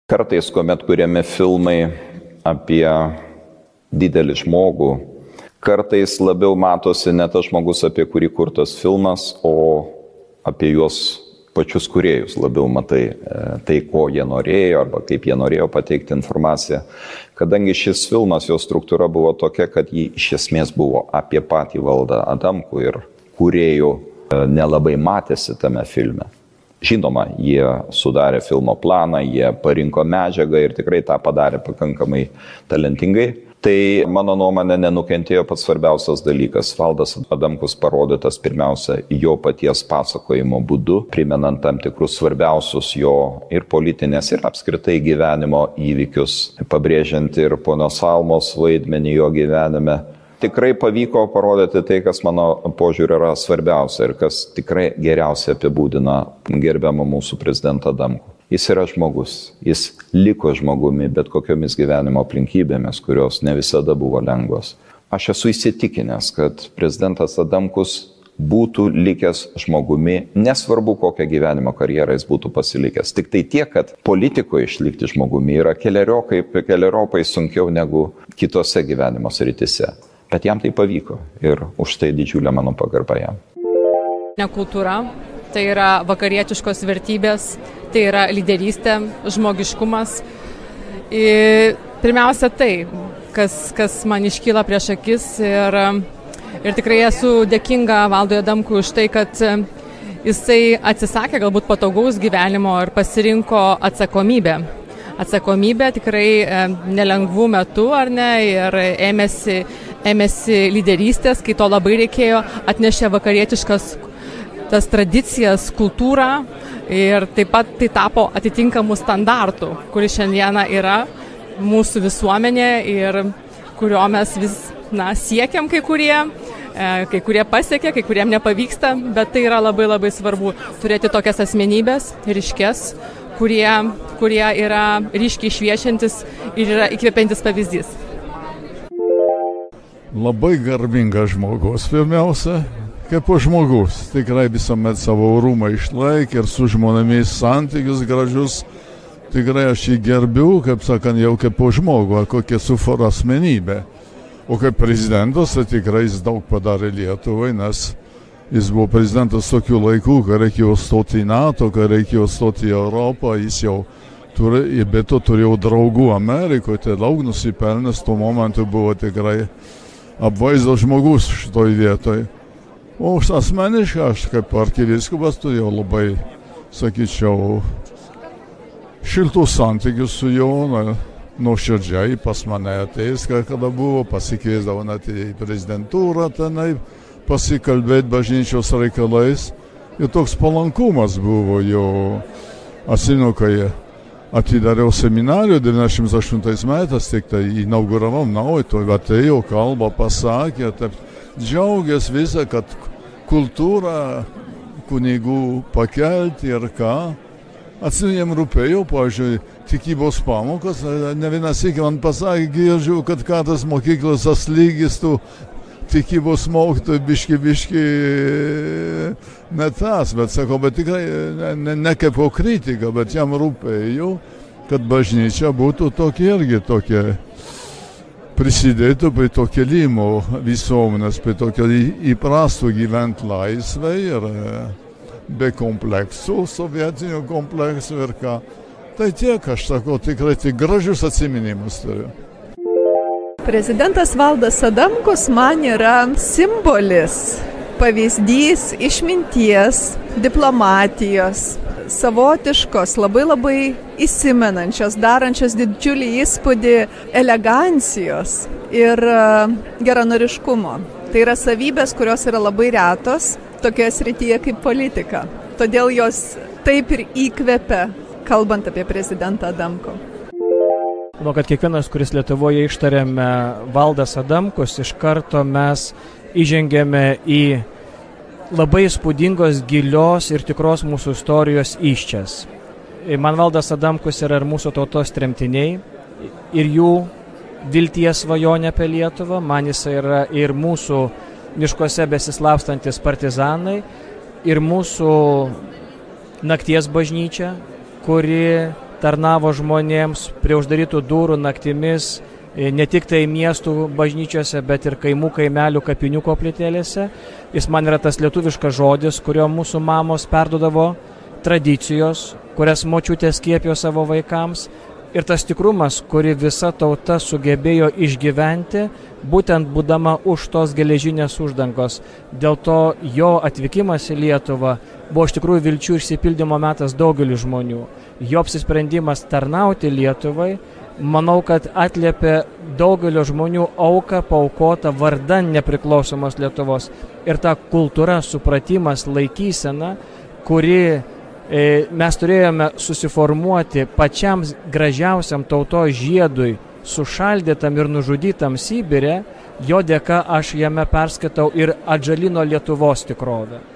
Kartais, kuomet kuriami filmai apie didelį žmogų, kartais labiau matosi ne tas žmogus, apie kurį kurtas filmas, o apie juos pačius kūrėjus labiau matai tai, ko jie norėjo arba kaip jie norėjo pateikti informaciją. Kadangi šis filmas, jo struktūra buvo tokia, kad jį iš esmės buvo apie patį Valdą Adamkų ir kūrėjų nelabai matėsi tame filme. Žinoma, jie sudarė filmo planą, jie parinko medžiagą ir tikrai tą padarė pakankamai talentingai. Tai mano nuomonė nenukentėjo pats svarbiausias dalykas. Valdas Adamkus parodytas pirmiausia jo paties pasakojimo būdu, primenant tam tikrus svarbiausius jo ir politinės, ir apskritai gyvenimo įvykius, pabrėžiant ir ponios Almos vaidmenį jo gyvenime. Tikrai pavyko parodyti tai, kas mano požiūrį yra svarbiausia ir kas tikrai geriausiai apibūdina gerbiamą mūsų prezidentą Adamkų. Jis yra žmogus, jis liko žmogumi bet kokiomis gyvenimo aplinkybėmis, kurios ne visada buvo lengvos. Aš esu įsitikinęs, kad prezidentas Adamkus būtų likęs žmogumi, nesvarbu kokią gyvenimo karjerą jis būtų pasilikęs. Tik tai tiek, kad politikoje išlikti žmogumi yra keleriopai sunkiau negu kitose gyvenimo srityse. Bet jam tai pavyko ir už tai didžiulė mano pagarba jam. Ne kultūra, tai yra vakarietiškos vertybės, tai yra lyderystė, žmogiškumas. Ir pirmiausia tai, kas man iškyla prieš akis ir tikrai esu dėkinga Valdui Adamkui už tai, kad jisai atsisakė galbūt patogaus gyvenimo ir pasirinko atsakomybę. Atsakomybę tikrai nelengvų metų, ar ne, ir ėmėsi lyderystės, kai to labai reikėjo, atnešė vakarietiškas tas tradicijas, kultūrą ir taip pat tai tapo atitinkamų standartų, kuris šiandieną yra mūsų visuomenė ir kurio mes vis siekiam kai kurie pasiekia, kai kuriem nepavyksta, bet tai yra labai labai svarbu turėti tokias asmenybės, ryškes, kurie yra ryškiai šviečiantis ir yra įkvepiantis pavyzdys. Labai garbingas žmogus, pirmiausia, kaip žmogus. Tikrai visuomet savo orumą išlaikė ir su žmonėmis santykius gražius. Tikrai aš jį gerbiu, kaip sakant, jau kaip žmogų, kokia sufora asmenybė. O kaip prezidentas, tai tikrai jis daug padarė Lietuvai, nes jis buvo prezidentas tokių laikų, kai reikėjo stoti į NATO, kai reikėjo stoti į Europą, jis jau be to turėjo draugų Amerikoje, tai daug nusipelnęs, tuo momentu buvo tikrai apvaizdos žmogus šitoj vietoj. O asmeniškai aš kaip arkivyskupas turėjau labai, sakyčiau, šiltus santykius su juo, nuoširdžiai pas mane ateis, kada buvo, pasikviesdavo net į prezidentūrą tenai, pasikalbėti bažnyčios reikalais. Ir toks palankumas buvo jo. Atsimenu, kai atidariau seminariją 98 metais, tik tai inauguravom naują, tai atėjo kalbą, pasakė, taip džiaugiasi visą, kad kultūrą kunigų pakelti ir ką. Atsimenu, jam rūpėjo, pavyzdžiui, tikybos pamokas, ne vieną sykį man pasakė, girdžiu, kad kartais mokyklos atlygis tų tikybos mokytojų biški ne tas, bet sako, bet tikrai ne kaip kritika, bet jam rūpėjo, kad bažnyčia būtų tokia prisidėtų prie to kėlimo visuomenės, prie tokio įprastų gyventi laisvai ir be kompleksų, sovietinių kompleksų ir ką. Tai tiek, aš sakau, tikrai tik gražius atsiminimus turiu. Prezidentas Valdas Adamkus man yra simbolis, pavyzdys išminties, diplomatijos, savotiškos, labai įsimenančios, darančios didžiulį įspūdį elegancijos ir geranoriškumo. Tai yra savybės, kurios yra labai retos tokioje srityje kaip politika. Todėl jos taip ir įkvepia, kalbant apie prezidentą Adamkų. Manau, kad kiekvienas, kuris Lietuvoje ištarėme Valdas Adamkus, iš karto mes įžengėme į labai įspūdingos, gilios ir tikros mūsų istorijos įsčias. Man Valdas Adamkus yra ir mūsų tautos tremtiniai, ir jų vilties svajonė apie Lietuvą, man jis yra ir mūsų miškuose besislapstantis partizanai, ir mūsų nakties bažnyčia, kuri tarnavo žmonėms prie uždarytų durų naktimis, ne tik tai miestų bažnyčiose, bet ir kaimų, kaimelių, kapinių koplytėlėse. Jis man yra tas lietuviškas žodis, kurio mūsų mamos perduodavo, tradicijos, kurias močiutės skiepijo savo vaikams, ir tas tikrumas, kurį visa tauta sugebėjo išgyventi, būtent būdama už tos geležinės uždangos. Dėl to jo atvykimas į Lietuvą buvo iš tikrųjų vilčių išsipildymo metas daugeliu žmonių. Jo apsisprendimas tarnauti Lietuvai, manau, kad atliepė daugelio žmonių auką paaukotą vardan nepriklausomos Lietuvos. Ir ta kultūra, supratimas, laikysena, kuri mes turėjome susiformuoti pačiam gražiausiam tautos žiedui, sušaldytam ir nužudytam Sibire, jo dėka aš jame perskaitau ir atžalino Lietuvos tikrovę.